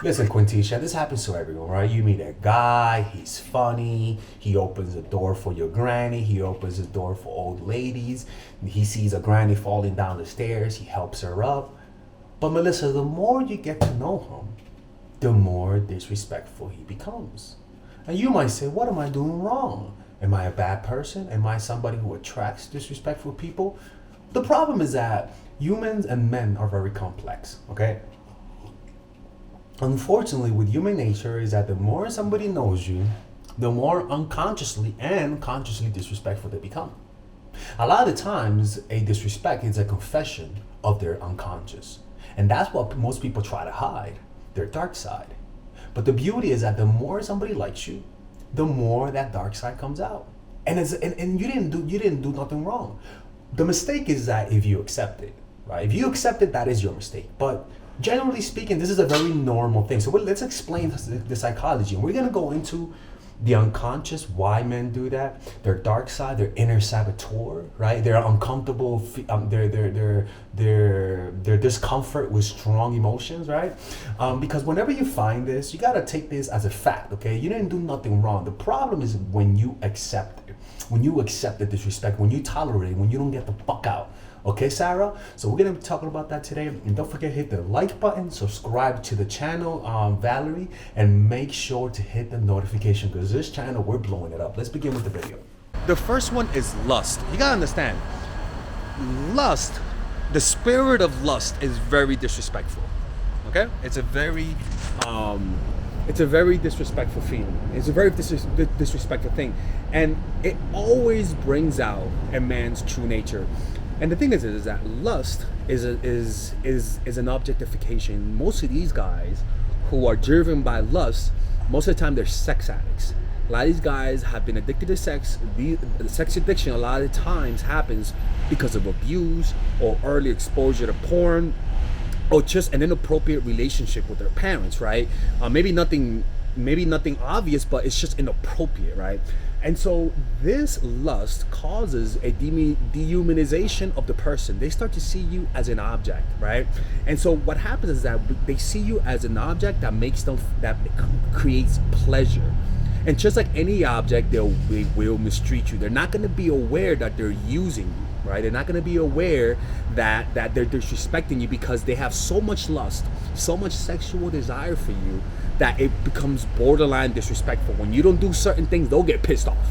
Listen, Quintisha, this happens to everyone, right? You meet a guy, he's funny, he opens the door for your granny, he opens the door for old ladies, he sees a granny falling down the stairs, he helps her up. But Melissa, the more you get to know him, the more disrespectful he becomes. And you might say, what am I doing wrong? Am I a bad person? Am I somebody who attracts disrespectful people? The problem is that humans and men are very complex, okay? Unfortunately, with human nature is that the more somebody knows you, the more unconsciously and consciously disrespectful they become. A lot of the times, a disrespect is a confession of their unconscious. And that's what most people try to hide, their dark side. But the beauty is that the more somebody likes you, the more that dark side comes out. And you didn't do nothing wrong. The mistake is that if you accept it, right? If you accept it, that is your mistake. But generally speaking, this is a very normal thing. So let's explain the psychology. And we're going to go into the unconscious, why men do that, their dark side, their inner saboteur, right? Their uncomfortable, their discomfort with strong emotions, right? Because whenever you find this, you got to take this as a fact, okay? You didn't do nothing wrong. The problem is when you accept it, when you accept the disrespect, when you tolerate it, when you don't get the fuck out. Okay, Sarah? So we're going to be talking about that today. And don't forget to hit the like button, subscribe to the channel, Valerie, and make sure to hit the notification because this channel, we're blowing it up. Let's begin with the video. The first one is lust. You got to understand, lust, the spirit of lust is very disrespectful. Okay? It's a very disrespectful feeling. It's a very disrespectful thing. And it always brings out a man's true nature. And the thing is that lust is an objectification. Most of these guys who are driven by lust, most of the time they're sex addicts. A lot of these guys have been addicted to sex. The sex addiction a lot of times happens because of abuse or early exposure to porn or just an inappropriate relationship with their parents, right? Maybe nothing obvious, but it's just inappropriate, right? And so this lust causes a dehumanization of the person. They start to see you as an object, right? And so what happens is that they see you as an object that creates pleasure. And just like any object, they will mistreat you. They're not going to be aware that they're using you, right? They're not going to be aware that they're disrespecting you because they have so much lust, so much sexual desire for you that it becomes borderline disrespectful. When you don't do certain things, they'll get pissed off.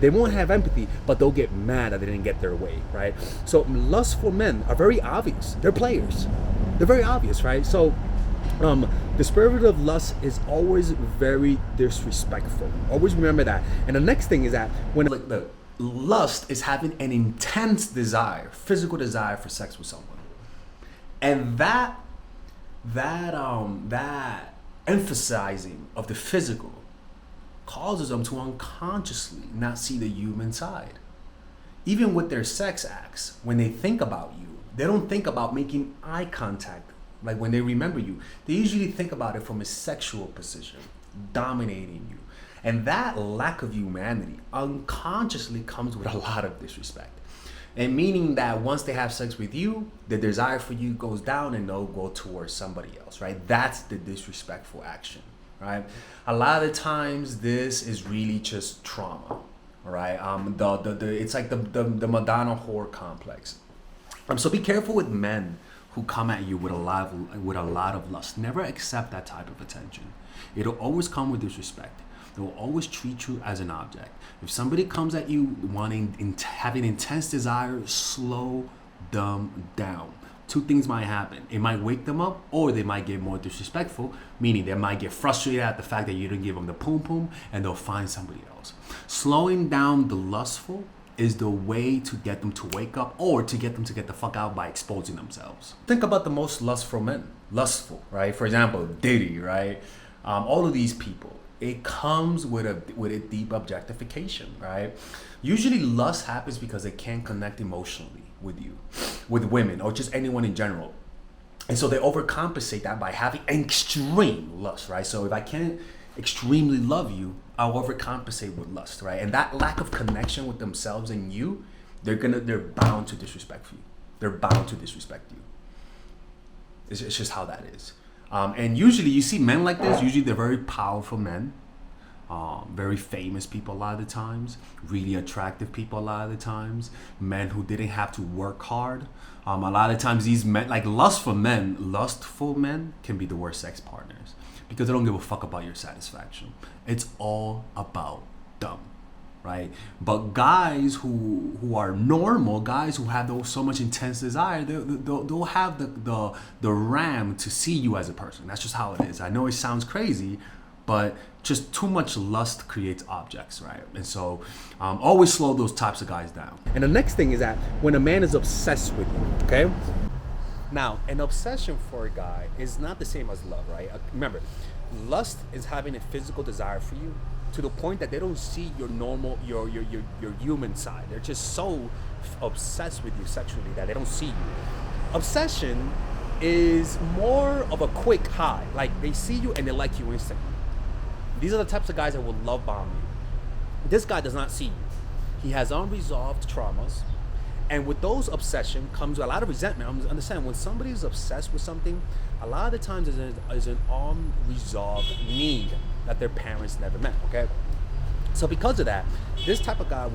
They won't have empathy, but they'll get mad that they didn't get their way, right? So lustful men are very obvious. They're players. They're very obvious, right? So the spirit of lust is always very disrespectful. Always remember that. And the next thing is that when the lust is having an intense desire, physical desire for sex with someone, and that emphasizing of the physical causes them to unconsciously not see the human side. Even with their sex acts, when they think about you, they don't think about making eye contact. Like when they remember you, they usually think about it from a sexual position, dominating you. And that lack of humanity unconsciously comes with a lot of disrespect. And meaning that once they have sex with you, the desire for you goes down and they'll go towards somebody else, right? That's the disrespectful action, right? A lot of times this is really just trauma, right? It's like the Madonna whore complex. So be careful with men who come at you with a lot of lust. Never accept that type of attention. It'll always come with disrespect. They will always treat you as an object. If somebody comes at you having intense desire, slow them down. Two things might happen. It might wake them up, or they might get more disrespectful, meaning they might get frustrated at the fact that you didn't give them the poom poom, and they'll find somebody else. Slowing down the lustful is the way to get them to wake up, or to get them to get the fuck out by exposing themselves. Think about the most lustful men. Lustful, right? For example, Diddy, right? All of these people. It comes with a deep objectification, right? Usually lust happens because they can't connect emotionally with you, with women, or just anyone in general. And so they overcompensate that by having extreme lust, right? So if I can't extremely love you, I'll overcompensate with lust, right? And that lack of connection with themselves and you, they're bound to disrespect you. They're bound to disrespect you. It's just how that is. And usually you see men like this, usually they're very powerful men, very famous people a lot of the times, really attractive people a lot of the times, men who didn't have to work hard. A lot of times these men, like lustful men can be the worst sex partners because they don't give a fuck about your satisfaction. It's all about them, right? But guys who are normal, guys who have so much intense desire, they'll have the ram to see you as a person. That's just how it is. I know it sounds crazy, but just too much lust creates objects, right? And so always slow those types of guys down. And the next thing is that when a man is obsessed with you, okay? Now, an obsession for a guy is not the same as love, right? Remember, lust is having a physical desire for you to the point that they don't see your normal, your human side. They're just so obsessed with you sexually that they don't see you. Obsession is more of a quick high. Like they see you and they like you instantly. These are the types of guys that will love bomb you. This guy does not see you. He has unresolved traumas. And with those obsession comes a lot of resentment. Understand, when somebody is obsessed with something, a lot of the times is an unresolved need that their parents never met, okay? So because of that, this type of guy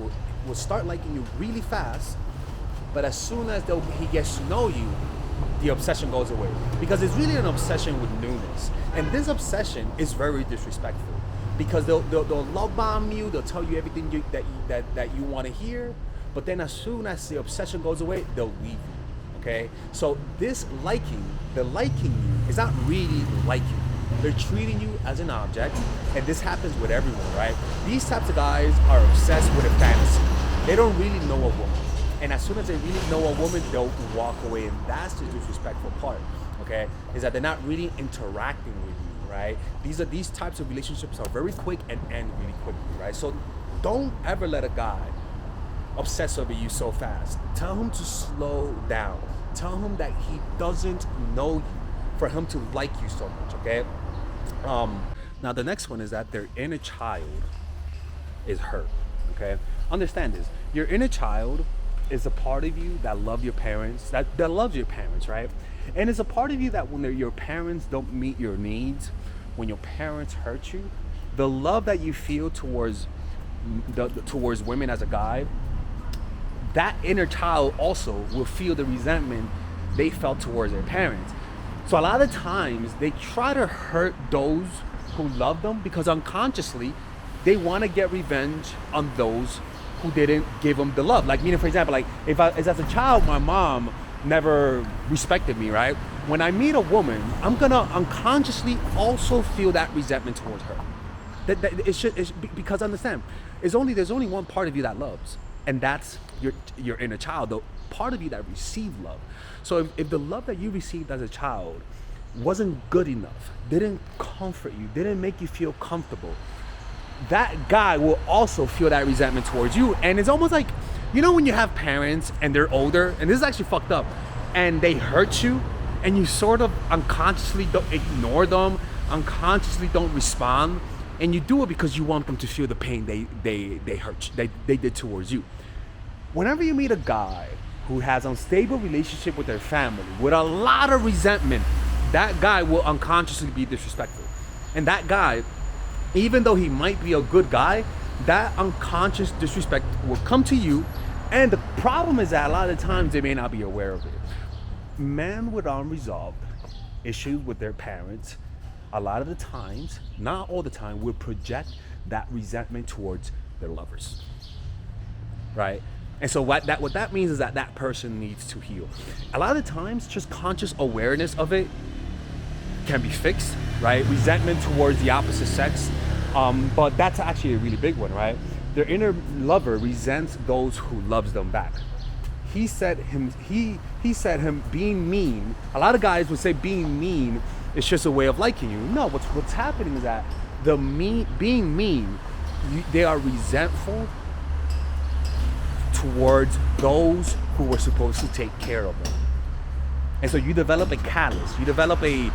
will start liking you really fast, but as soon as he gets to know you, the obsession goes away. Because it's really an obsession with newness. And this obsession is very disrespectful. Because they'll love bomb you, they'll tell you everything that you want to hear, but then as soon as the obsession goes away, they'll leave you, okay? So this liking, the liking you, is not really liking. They're treating you as an object, and this happens with everyone, right? These types of guys are obsessed with a fantasy. They don't really know a woman. And as soon as they really know a woman, they'll walk away, and that's the disrespectful part, okay? Is that they're not really interacting with you, right? These types of relationships are very quick and end really quickly, right? So don't ever let a guy obsess over you so fast. Tell him to slow down. Tell him that he doesn't know you for him to like you so much, okay? Now the next one is that their inner child is hurt, okay? Understand this. Your inner child is a part of you that loves your parents, that loves your parents, right? And it's a part of you that when your parents don't meet your needs, when your parents hurt you, the love that you feel towards women as a guy, that inner child also will feel the resentment they felt towards their parents. So a lot of times they try to hurt those who love them because unconsciously they want to get revenge on those who didn't give them the love. Like, meaning, for example, like if as a child, my mom never respected me, right? When I meet a woman, I'm gonna unconsciously also feel that resentment towards her. Because understand, there's only one part of you that loves, and that's your inner child, the part of you that received love. So if the love that you received as a child wasn't good enough, didn't comfort you, didn't make you feel comfortable, that guy will also feel that resentment towards you. And it's almost like, you know, when you have parents and they're older, and this is actually fucked up, and they hurt you, and you sort of unconsciously don't ignore them, unconsciously don't respond, and you do it because you want them to feel the pain they hurt you, they did towards you. Whenever you meet a guy who has unstable relationship with their family, with a lot of resentment, that guy will unconsciously be disrespectful. And that guy, even though he might be a good guy, that unconscious disrespect will come to you. And the problem is that a lot of the times they may not be aware of it. Men with unresolved issues with their parents, a lot of the times, not all the time, will project that resentment towards their lovers, right? And so what that means is that person needs to heal. A lot of the times, just conscious awareness of it can be fixed, right? Resentment towards the opposite sex, but that's actually a really big one, right? Their inner lover resents those who loves them back. He said him being mean. A lot of guys would say being mean is just a way of liking you. No, what's happening is that being mean, they are resentful towards those who were supposed to take care of them. And so you develop a callus, you develop an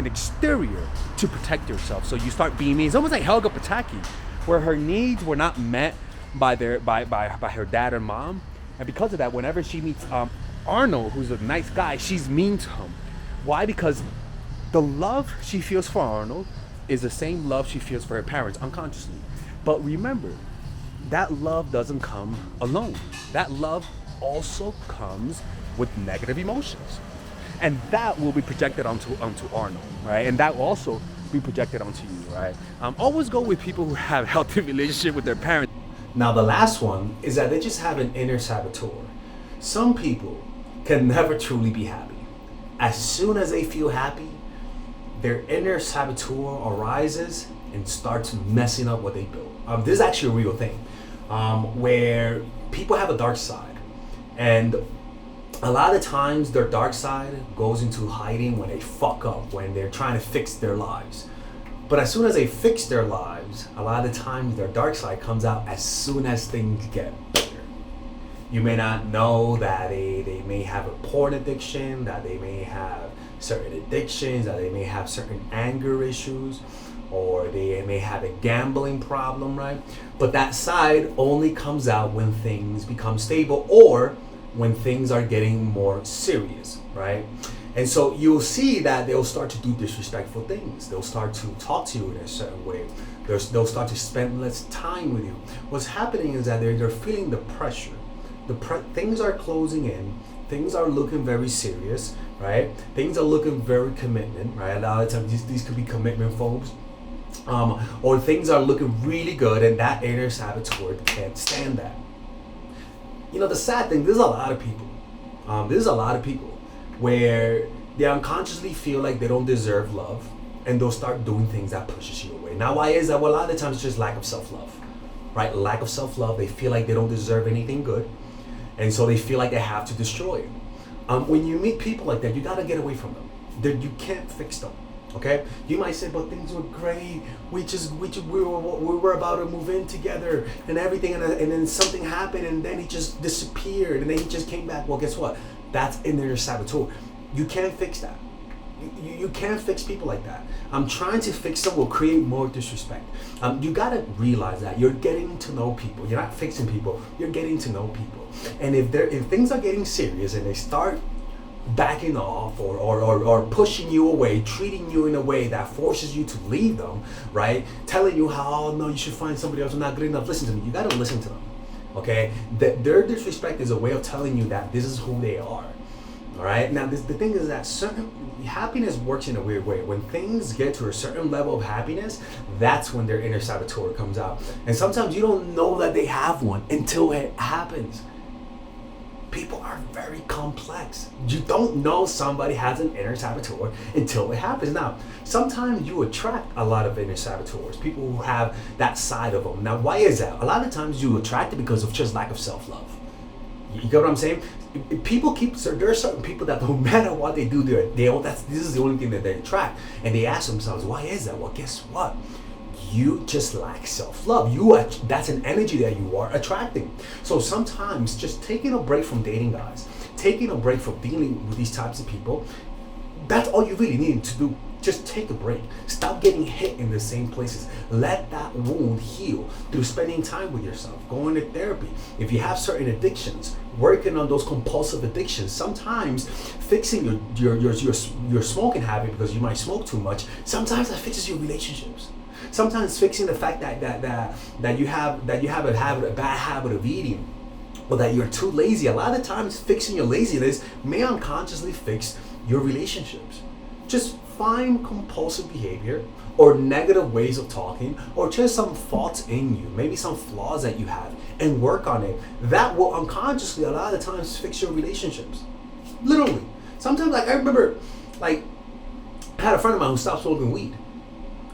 exterior to protect yourself. So you start being mean. It's almost like Helga Pataki, where her needs were not met by her dad and mom. And because of that, whenever she meets Arnold, who's a nice guy, she's mean to him. Why? Because the love she feels for Arnold is the same love she feels for her parents unconsciously. But remember, that love doesn't come alone. That love also comes with negative emotions. And that will be projected onto Arnold, right? And that will also be projected onto you, right? Always go with people who have healthy relationship with their parents. Now the last one is that they just have an inner saboteur. Some people can never truly be happy. As soon as they feel happy, their inner saboteur arises and starts messing up what they built. This is actually a real thing, where people have a dark side, and a lot of times their dark side goes into hiding when they fuck up, when they're trying to fix their lives. But as soon as they fix their lives, a lot of times their dark side comes out as soon as things get better. You may not know that they may have a porn addiction, that they may have certain addictions, that they may have certain anger issues, or they may have a gambling problem, right? But that side only comes out when things become stable or when things are getting more serious, right? And so you'll see that they'll start to do disrespectful things. They'll start to talk to you in a certain way. They'll start to spend less time with you. What's happening is that they're feeling the pressure. Things are closing in. Things are looking very serious, right? Things are looking very commitment, right? A lot of times these could be commitment phobes. Or things are looking really good and that inner saboteur can't stand that. You know, the sad thing, there's a lot of people where they unconsciously feel like they don't deserve love, and they'll start doing things that pushes you away. Now, why is that? Well, a lot of times it's just lack of self-love, right? Lack of self-love. They feel like they don't deserve anything good, and so they feel like they have to destroy it. When you meet people like that, you gotta get away from them. You can't fix them. Okay, you might say, but things were great. We were about to move in together and everything, and then something happened, and then he just disappeared, and then he just came back. Well, guess what? That's inner saboteur. You can't fix that. You can't fix people like that. Trying to fix them will create more disrespect. You gotta realize that you're getting to know people. You're not fixing people. You're getting to know people. And if things are getting serious and they start backing off or pushing you away, treating you in a way that forces you to leave them, right? Telling you how, oh, no, you should find somebody else who's not good enough. Listen to me. You gotta listen to them. Okay? Their disrespect is a way of telling you that this is who they are. All right. Now, the thing is that certain happiness works in a weird way. When things get to a certain level of happiness, that's when their inner saboteur comes out. And sometimes you don't know that they have one until it happens. People are very complex. You don't know somebody has an inner saboteur until it happens. Now, sometimes you attract a lot of inner saboteurs, people who have that side of them. Now, why is that? A lot of times you attract it because of just lack of self-love. You get what I'm saying? There are certain people that no matter what they do, this is the only thing that they attract. And they ask themselves, why is that? Well, guess what? You just lack self-love. That's an energy that you are attracting. So sometimes just taking a break from dating guys, taking a break from dealing with these types of people, that's all you really need to do. Just take a break. Stop getting hit in the same places. Let that wound heal through spending time with yourself, going to therapy. If you have certain addictions, working on those compulsive addictions. Sometimes fixing your smoking habit, because you might smoke too much, sometimes that fixes your relationships. Sometimes fixing the fact that you have a bad habit of eating, or that you're too lazy. A lot of times fixing your laziness may unconsciously fix your relationships. Just find compulsive behavior or negative ways of talking, or just some faults in you, maybe some flaws that you have, and work on it. That will unconsciously a lot of times fix your relationships. Literally. Sometimes, I remember, I had a friend of mine who stopped smoking weed.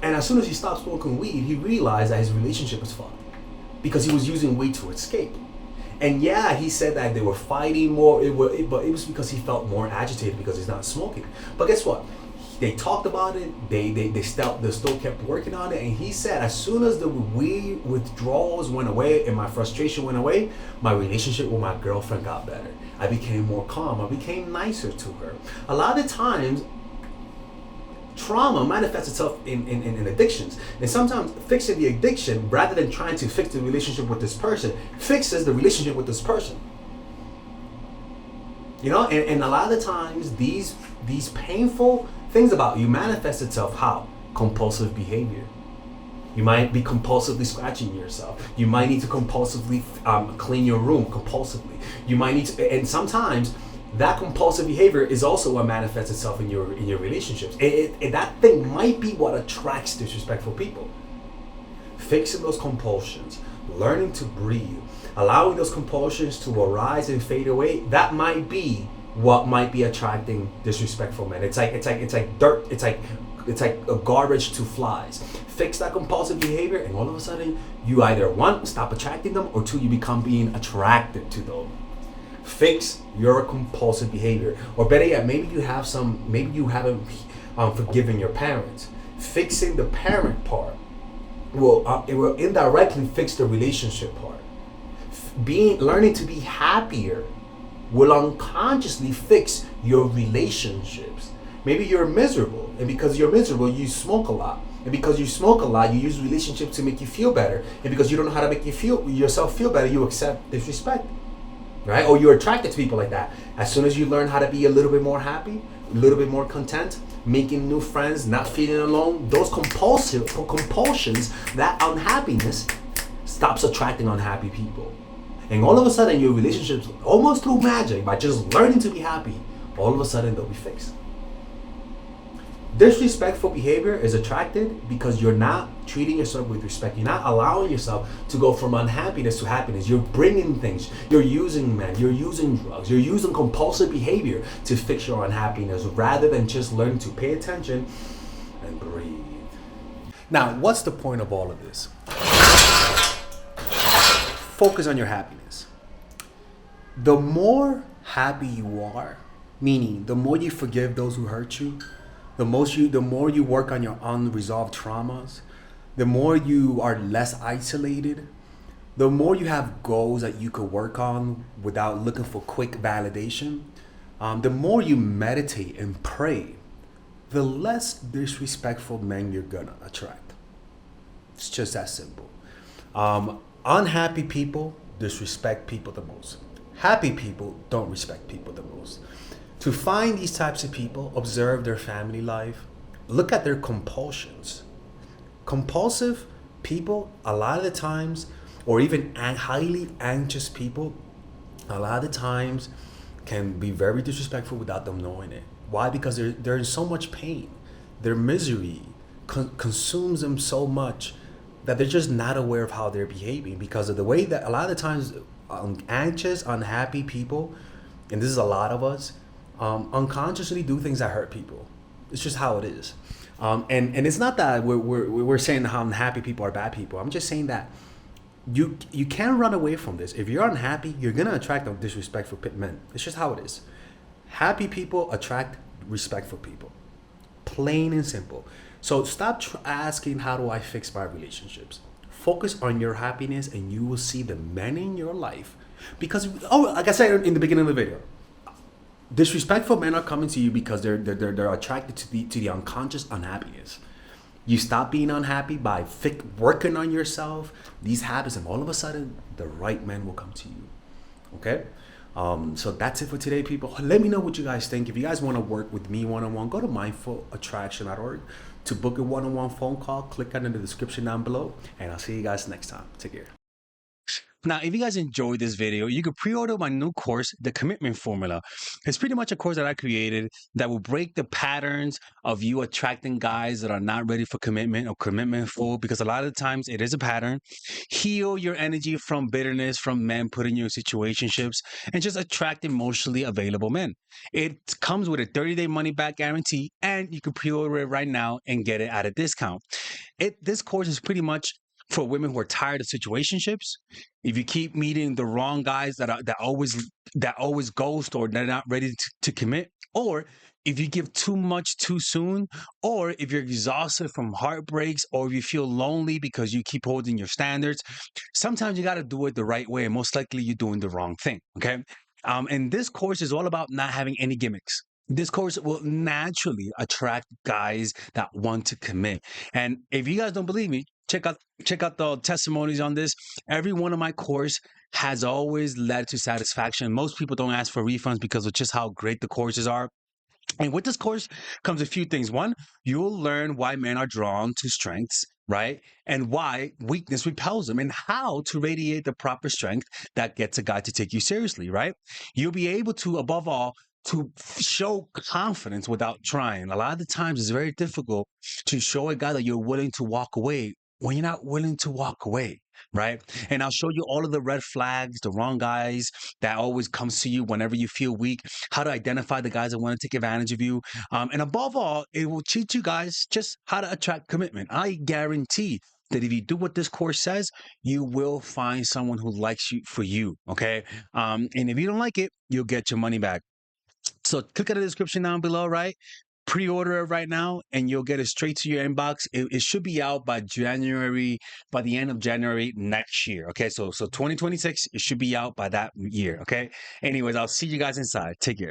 And as soon as he stopped smoking weed, he realized that his relationship was fucked because he was using weed to escape. And yeah, he said that they were fighting more, but it was because he felt more agitated because he's not smoking. But guess what? They talked about it. They still kept working on it. And he said, as soon as the weed withdrawals went away and my frustration went away, my relationship with my girlfriend got better. I became more calm. I became nicer to her. A lot of times, trauma manifests itself in addictions. And sometimes fixing the addiction, rather than trying to fix the relationship with this person, fixes the relationship with this person. You know, and a lot of the times these painful things about you manifest itself how? Compulsive behavior. You might be compulsively scratching yourself. You might need to compulsively clean your room compulsively. You might need to, and sometimes that compulsive behavior is also what manifests itself in your relationships. That thing might be what attracts disrespectful people. Fixing those compulsions, learning to breathe, allowing those compulsions to arise and fade away. That might be what might be attracting disrespectful men. It's like dirt. It's like a garbage to flies. Fix that compulsive behavior, and all of a sudden, you either one, stop attracting them, or two, you become being attracted to them. Fix your compulsive behavior, or better yet, maybe you haven't forgiven your parents. Fixing the parent part it will indirectly fix the relationship part. Learning to be happier will unconsciously fix your relationships. Maybe you're miserable, and because you're miserable, you smoke a lot. And because you smoke a lot, you use relationships to make you feel better. And because you don't know how to make yourself feel better, you accept disrespect, right? Or you're attracted to people like that. As soon as you learn how to be a little bit more happy, a little bit more content, making new friends, not feeling alone, those compulsions, that unhappiness stops attracting unhappy people. And all of a sudden, your relationships, almost through magic, by just learning to be happy, all of a sudden they'll be fixed. Disrespectful behavior is attracted because you're not treating yourself with respect. You're not allowing yourself to go from unhappiness to happiness. You're bringing things. You're using men. You're using drugs. You're using compulsive behavior to fix your unhappiness rather than just learning to pay attention and breathe. Now, what's the point of all of this? Focus on your happiness. The more happy you are, meaning the more you forgive those who hurt you, the more you work on your unresolved traumas, the more you are less isolated, the more you have goals that you could work on without looking for quick validation, the more you meditate and pray, the less disrespectful men you're gonna attract. It's just that simple. Unhappy people disrespect people the most. Happy people don't respect people the most. To find these types of people, observe their family life, look at their compulsions. Compulsive people, a lot of the times, or even highly anxious people, a lot of the times can be very disrespectful without them knowing it. Why? Because they're in so much pain. Their misery consumes them so much that they're just not aware of how they're behaving because of the way that a lot of the times anxious, unhappy people, and this is a lot of us, unconsciously do things that hurt people. It's just how it is. And it's not that we're saying how unhappy people are bad people. I'm just saying that you can't run away from this. If you're unhappy, you're gonna attract disrespectful men. It's just how it is. Happy people attract respectful people. Plain and simple. So stop asking, how do I fix my relationships? Focus on your happiness and you will see the men in your life. Because, like I said in the beginning of the video, disrespectful men are coming to you because they're attracted to the unconscious unhappiness. You stop being unhappy by working on yourself, these habits, and all of a sudden, the right men will come to you. Okay? So that's it for today, people. Let me know what you guys think. If you guys want to work with me one-on-one, go to mindfulattraction.org to book a one-on-one phone call. Click on in the description down below, and I'll see you guys next time. Take care. Now, if you guys enjoyed this video, you could pre-order my new course, The Commitment Formula. It's pretty much a course that I created that will break the patterns of you attracting guys that are not ready for commitment or commitmentful, because a lot of the times it is a pattern. Heal your energy from bitterness from men putting you in situationships and just attract emotionally available men. It comes with a 30-day money-back guarantee, and you can pre-order it right now and get it at a discount. This course is pretty much for women who are tired of situationships. If you keep meeting the wrong guys that always ghost, or they're not ready to commit, or if you give too much too soon, or if you're exhausted from heartbreaks, or if you feel lonely because you keep holding your standards, sometimes you got to do it the right way, and most likely you're doing the wrong thing. Okay. And this course is all about not having any gimmicks. this course will naturally attract guys that want to commit. And if you guys don't believe me, check out the testimonies on this. Every one of my course has always led to satisfaction. Most people don't ask for refunds because of just how great the courses are. And with this course comes a few things. One, you'll learn why men are drawn to strengths, right? And why weakness repels them, and how to radiate the proper strength that gets a guy to take you seriously, right? You'll be able to, above all, to show confidence without trying. A lot of the times it's very difficult to show a guy that you're willing to walk away when you're not willing to walk away, right? And I'll show you all of the red flags, the wrong guys that always comes to you whenever you feel weak, how to identify the guys that want to take advantage of you. And above all, it will teach you guys just how to attract commitment. I guarantee that if you do what this course says, you will find someone who likes you for you. Okay. And if you don't like it, you'll get your money back. So click on the description down below, right? Pre-order it right now and you'll get it straight to your inbox. It should be out by the end of January next year. Okay, so 2026, it should be out by that year. Okay. Anyways, I'll see you guys inside. Take care.